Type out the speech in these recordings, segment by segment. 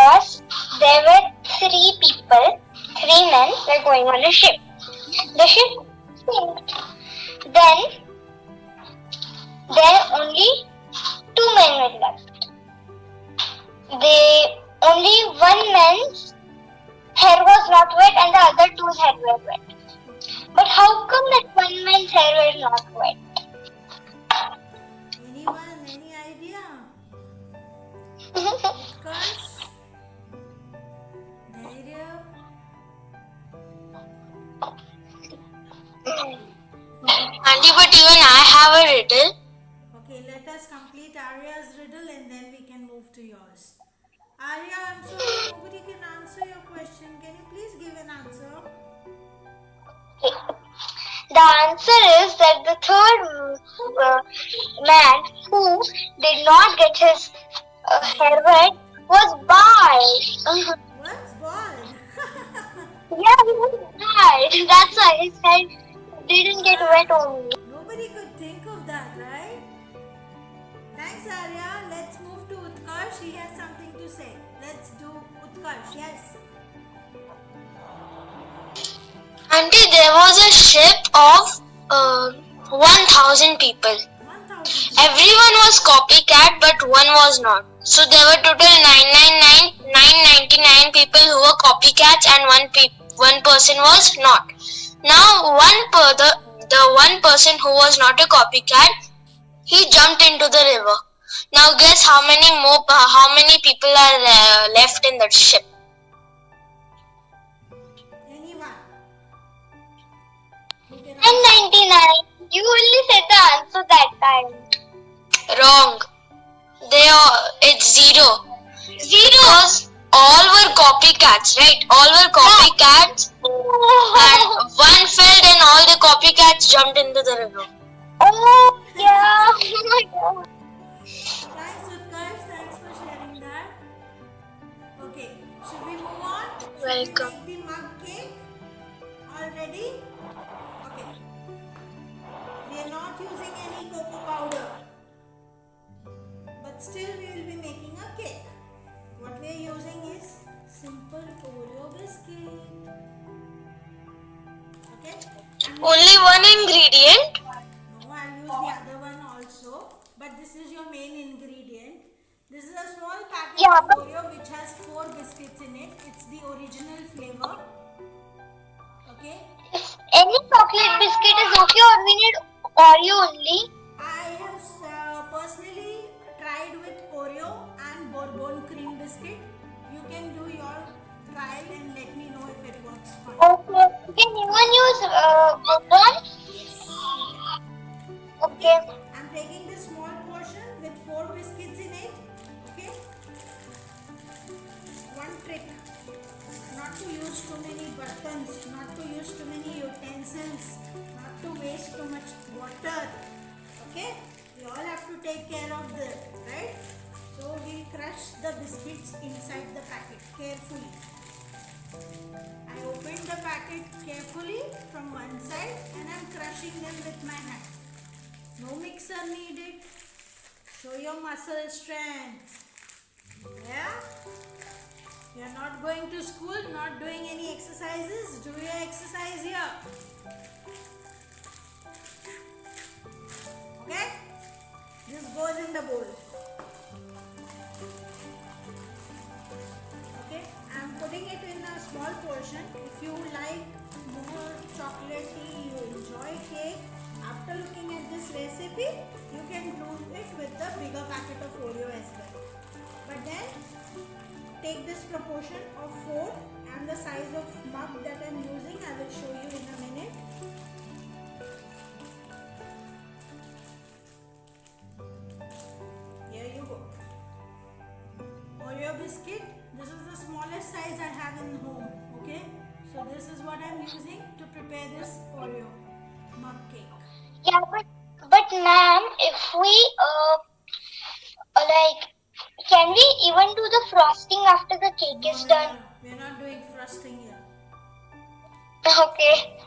because there were three people, three men were going on a ship. The ship sank. Then there only two men were left. Only one man's hair was not wet and the other two's hair were wet. But how come that one man's hair was not wet? Anyone? Any idea? Utkarsh? Dhairya? Auntie, but even I have a riddle. Okay, let us complete Arya's riddle and then we can move to yours. Arya, I'm sorry, nobody can answer your question. Can you please give an answer? The answer is that the third man who did not get his hair wet was bald. What's bald? Yeah, he was bald. That's why his hair didn't get wet only. Nobody could think of that, right? Thanks, Arya. Let's move to Utkarsh. He has something to say. Let's do Utkarsh. Yes. Auntie, there was a ship of 1,000 people. 1,000. Everyone was copycat, but one was not. So there were total 999 people who were copycats, and one person was not. Now, the one person who was not a copycat, he jumped into the river. Now, guess how many people are left in that ship? Anyone? Who can And 99. You only said the answer that time. Wrong. It's 0. Because all were copycats, right? All were copycats, and one failed, and all the copycats jumped into the river. Oh, yeah. Oh my god. Thanks, Utkarsh. Thanks for sharing that. Okay, should we move on? Welcome. Should we make the mug cake? All ready? Okay. We are not using any cocoa powder. But still we will be making a cake. What we are using is simple Oreo biscuit. Okay? Only one ingredient. No, I'll use the other one also. But this is your main ingredient. This is a small packet Yeah, of but- Oreo which has 4 biscuits in it. It's the original flavor. Okay? Any chocolate biscuit is okay, or we need Oreo only? I have personally tried with Oreo and Bourbon cream biscuit. You can do your trial and let me know if it works fine. Okay. Can anyone use Bourbon? Yes. Okay. I'm taking this small portion with 4 biscuits in it. Okay. One trick. Not to use too many buttons, not to use too many utensils, not to waste too much water. Okay? We all have to take care of this, right? So we crush the biscuits inside the packet carefully. I opened the packet carefully from one side and I'm crushing them with my hand. No mixer needed. Show your muscle strength. Yeah? You are not going to school, not doing any exercises. Do your exercise here. Okay? This goes in the bowl. Okay? I am putting it in a small portion. If you like more chocolatey, you enjoy cake. After looking at this recipe, you can do it with the bigger packet of Oreo as well. But then, take this proportion of 4 and the size of mug that I am using. I will show you in a minute. Here you go. Oreo biscuit. This is the smallest size I have in home. Okay. So this is what I am using to prepare this Oreo mug cake. Yeah, but ma'am, if we can we even do the frosting after the cake is done? We are not doing frosting here. Okay.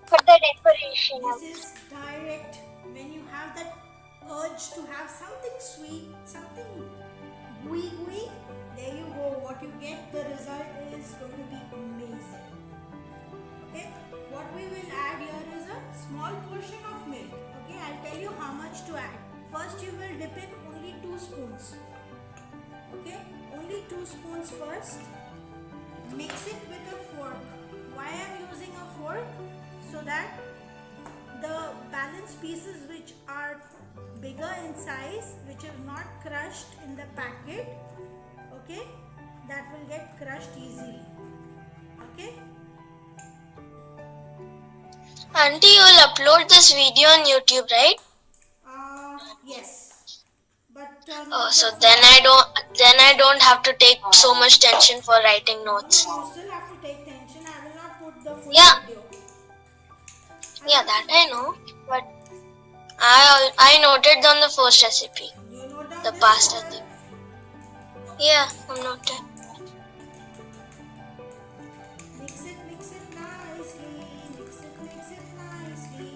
For the decoration. This is direct. When you have that urge to have something sweet, something gooey, there you go. What first you will dip in only 2 spoons. Okay, only 2 spoons first. Mix it with a fork. Why I am using a fork? So that the balance pieces which are bigger in size, which are not crushed in the packet, okay, that will get crushed easily. Okay. Auntie, you'll upload this video on YouTube, right? Yes. But Oh, so then I don't have to take so much tension for writing no, notes. you still have to take tension. I will not put the full Yeah. video. Yeah, that I know. But I noted down the first recipe, You note down the this pasta one? thing. Yeah, I'm noted. Mix it nicely. Mix it nicely.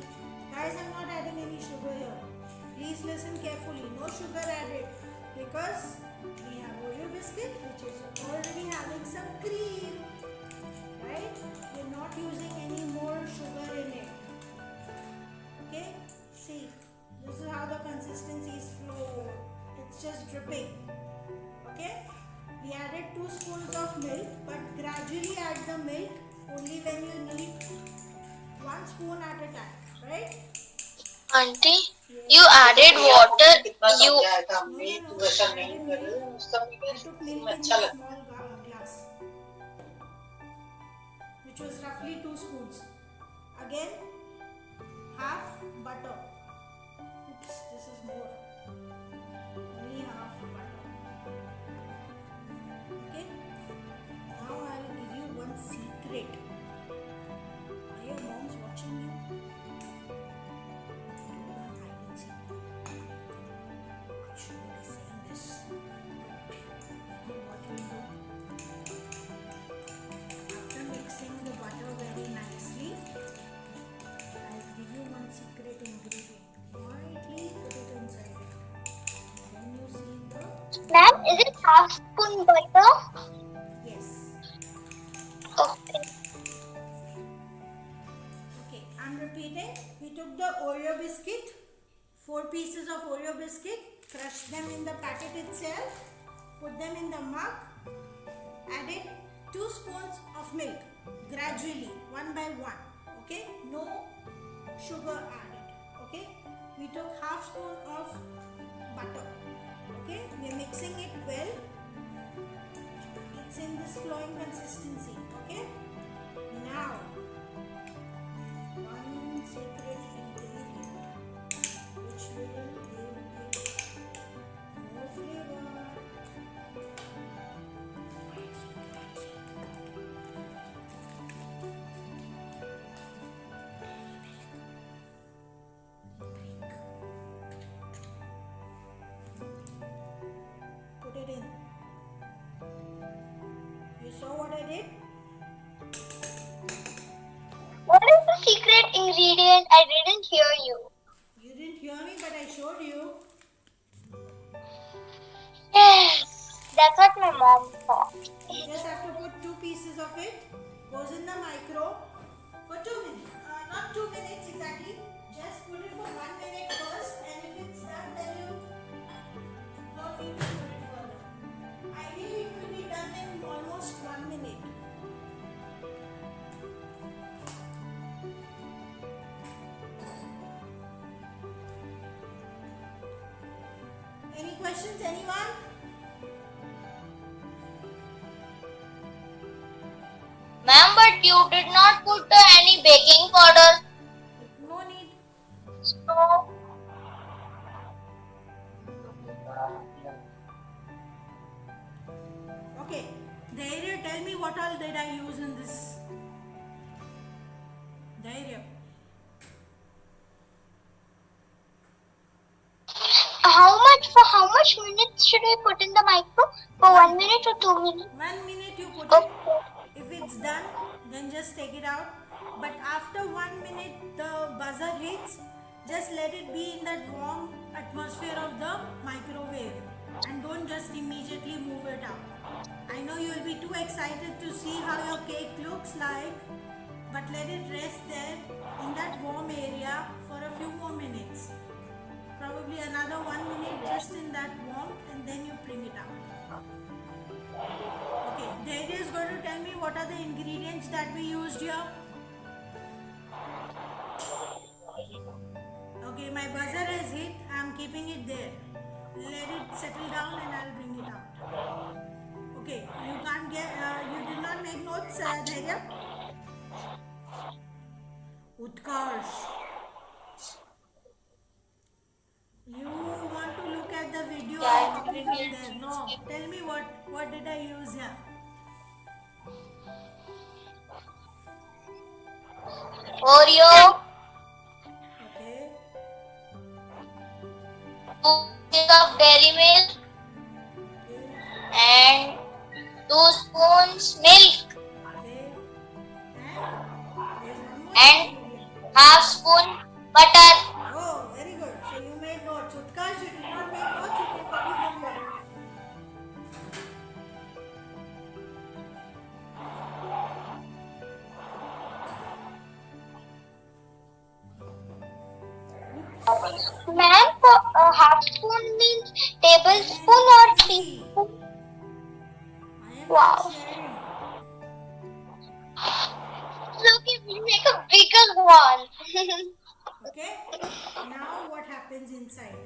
Guys, I'm not adding any sugar here. Please listen carefully. No sugar added because we have Oreo biscuit which is already having some cream. Right? We're not using any more sugar in it. Okay? See, this is how the consistency is flow. It's just dripping. Okay? We added 2 spoons of milk, but gradually add the milk only when you need 1 spoon at a time, right? Auntie, you added water. You No. I took milk in a small glass, which was roughly 2 spoons. Again, half butter. Oops, this is more. Only half butter. Okay. Now I'll give you one secret. Are your moms watching you? Hide and seek. I shouldn't be saying this. You know what we do? After mixing the butter very nicely, I'll give you one secret ingredient. Quietly put it inside it. Then you see the Ma'am, is it half spoon butter? yes. Okay. Okay, I'm repeating. We took the Oreo biscuit, 4 pieces of Oreo biscuit, crushed them in the packet itself, put them in the mug, added 2 spoons of milk gradually, one by one. Okay, no sugar added. Okay, we took half spoon of butter. Okay, we are mixing it well. It's in this flowing consistency. Okay, now one secret ingredient which will give it more flavor. Put it in. You saw what I did? What is the secret ingredient? I didn't hear you. You didn't hear me, but I showed you. Yes, that's what my mom thought. You just have to put 2 pieces of it. Goes in the micro for 2 minutes. Not 2 minutes exactly. Just put it for 1 minute first, and if it's done, then you don't need to put it further. Ideally, it will be done in almost 1 minute. Any questions, anyone? Ma'am, but you did not put any baking powder. No need. So, Okay. Dhairya, tell me what all did I use in this? Dhairya. how much minutes should I put in the micro? For 1 minute or 2 minutes? 1 minute you put it. Okay. If it's done, then just take it out. But after 1 minute the buzzer hits, just let it be in that warm atmosphere of the microwave and don't just immediately move it out. I know you will be too excited to see how your cake looks like, but let it rest there in that warm area for a few more minutes. probably another 1 minute just in that warmth, and then you bring it out. Okay, Dhairya is going to tell me what are the ingredients that we used here. Okay, my buzzer has hit. I'm keeping it there. Let it settle down and I'll bring it out. Okay, you can't get, you did not make notes, Dhairya? Utkarsh. You want to look at the video and copy from there? No. Tell me what did I use here? Oreo, Okay. 2 of dairy milk, and 2 spoons milk, Okay. And there's one more and ingredient. half spoon butter. Oh, very good. So you made notes. Utkarsh, you did not make notes. You can copy from here. Ma'am, for a half spoon means tablespoon or teaspoon? I am Wow. not sharing. Look, if you make a bigger one. Okay. Now what happens inside?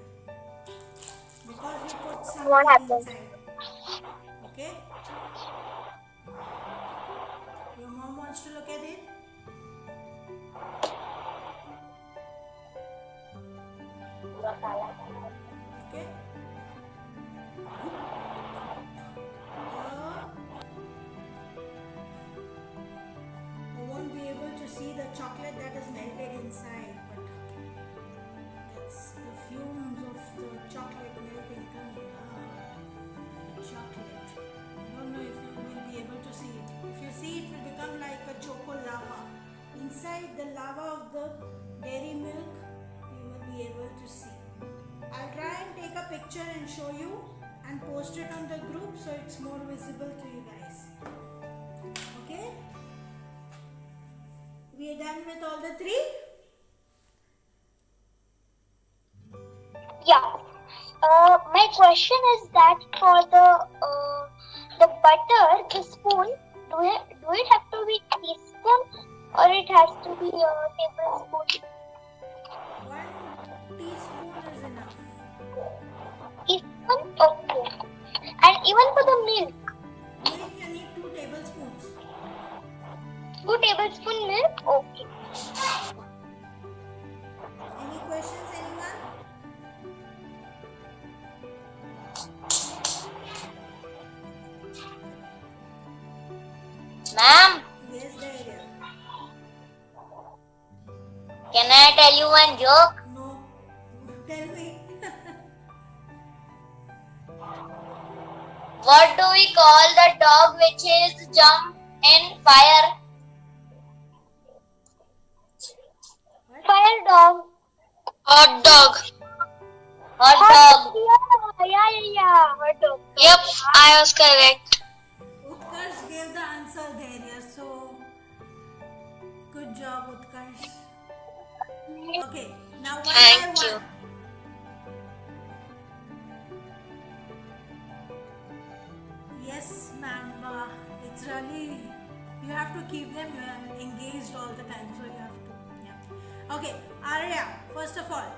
Because you put What something happens? inside. Okay. Your mom wants to look at it. Okay. You won't be able to see the chocolate that is melted inside, but that's the fumes of the chocolate melting coming out. The chocolate. I don't know if you will be able to see it. If you see, it will become like a choco lava. Inside the lava of the dairy milk, you will be able to see. I'll try and take a picture and show you and post it on the group so it's more visible to you guys. Okay? We are done with all the three? Yeah. My question is that for the butter, the spoon, do it have to be teaspoon or it has to be a tablespoon? 1 teaspoon is enough. Teaspoon? Okay. And even for the milk, Milk you need 2 tablespoons. 2 tablespoon milk? Okay. Any questions, anyone? Ma'am, Yes, Dhairya. can I tell you one joke? No. Tell me. What do we call the dog which is jump in fire? What? Fire dog. Hot dog. Hot dog. Yeah. Hot dog. Yep, I was correct. Utkarsh gave the answer, Dhairya. So, good job, Utkarsh. Okay, now one Thank by you. one. Yes, ma'am. It's really, you have to keep them engaged all the time. So you have to, yeah. Okay, Arya, first of all,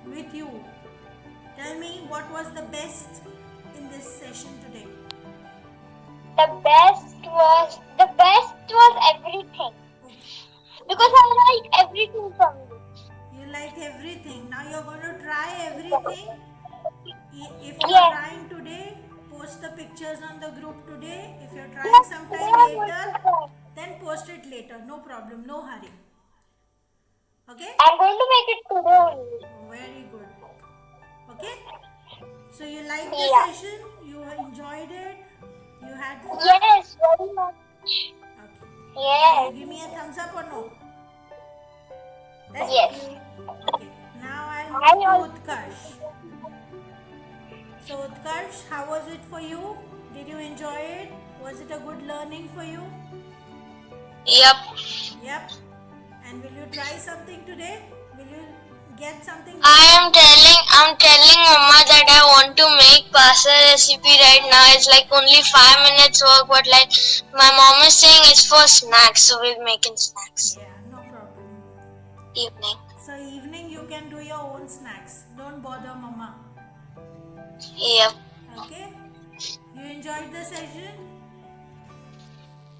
with you, tell me what was the best in this session today? The best was everything. Because I like everything from you. You like everything. Now you're going to try everything. If you're Yes. trying today, post the pictures on the group today. If you're trying Yes, sometime today I'm going later, to try. then post it later. No problem. No hurry. Okay? I'm going to make it today only. Very good. Okay? So you liked the Yeah. session? You enjoyed it? You had fun? Yes, very much. Okay. Yes. Give me a thumbs up or no? Thank Yes. you. Okay. Now I'll I move also- to Utkarsh. So Utkarsh, how was it for you? Did you enjoy it? Was it a good learning for you? Yep. Yep. And will you try something today? Will you get something. I'm telling Mama that I want to make pasta recipe right now. It's like only 5 minutes work, but like my mom is saying it's for snacks, so we're making snacks. Yeah, no problem. Evening. So evening you can do your own snacks. Don't bother mama. Yep. Okay? You enjoyed the session?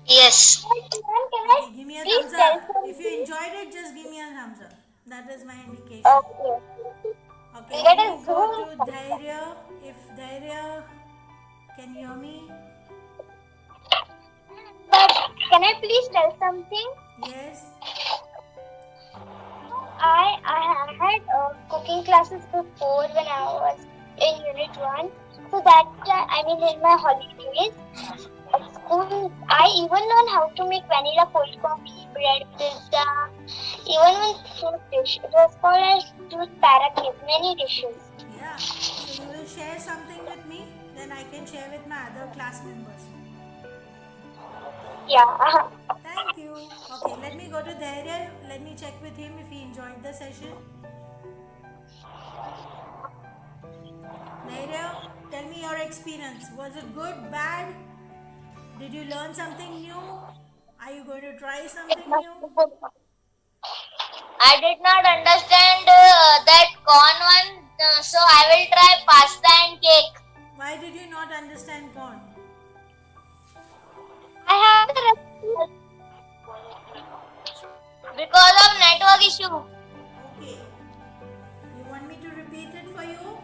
Yes. Okay, give me a please thumbs tell up. If you enjoyed it, just give me a thumbs up. That is my indication. Okay. Okay, Let let us me go to zoom. Dhairya. If Dhairya can hear me. But can I please tell something? Yes. I had cooking classes before when I was in Unit 1. So that I mean in my holidays at school, I even learned how to make vanilla cold coffee, bread pizza, even one fruit dish. It was called as fruit paracake, many dishes. Yeah. So you will share something with me, then I can share with my other class members. Yeah. Thank you. Okay, let me go to Dhairya. Let me check with him if he enjoyed the session. Dhairya, tell me your experience. Was it good, bad? Did you learn something new? Are you going to try something new? I did not understand that corn one, so I will try pasta and cake. Why did you not understand corn? I have the recipe. Because of network issue. Okay. You want me to repeat it for you?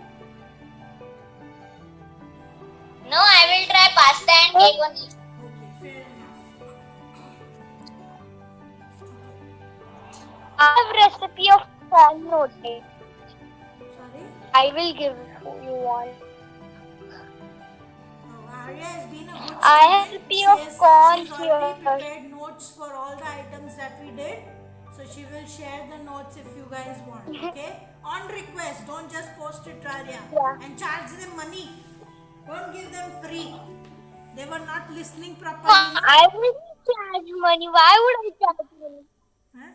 No, I will try pasta and cake only. Okay, fair enough. I have recipe of corn noodles. Sorry? I will give you one. Arya has been a good I have student. recipe of corn She's already here. prepared notes for all the items that we did. So she will share the notes if you guys want, okay? On request, don't just post it, Arya. Yeah. And charge them money. Don't give them free. They were not listening properly. I will charge money. Why would I charge money? Huh?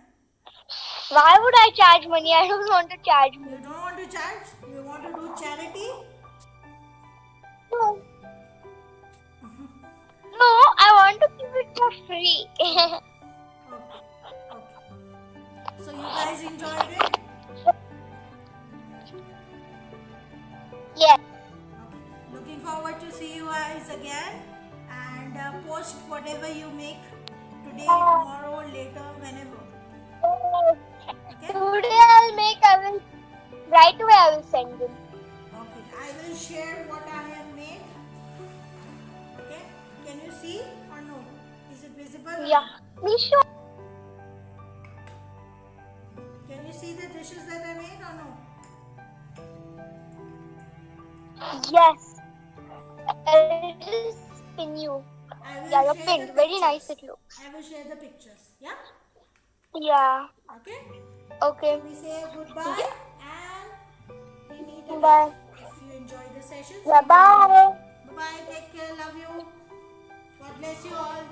Why would I charge money? I don't want to charge You money. don't want to charge? You want to do charity? No. No, I want to give it for free. Okay. So you guys enjoyed it? Yes. Okay. Looking forward to see you guys again and post whatever you make today, tomorrow, later, whenever. Okay? Today right away I will send them. Okay. I will share what I have made. Okay. Can you see or no? Is it visible? Yeah. Please show. Can you see the dishes that I made or no? Yes. It is in you. I will Yeah, you're share pink. the Very nice pictures. it looks. I will share the pictures. Yeah? Yeah. Okay? Okay. We say goodbye and we meet again. Bye. If you enjoy the sessions. Yeah, bye. Bye. Take care. Love you. God bless you all.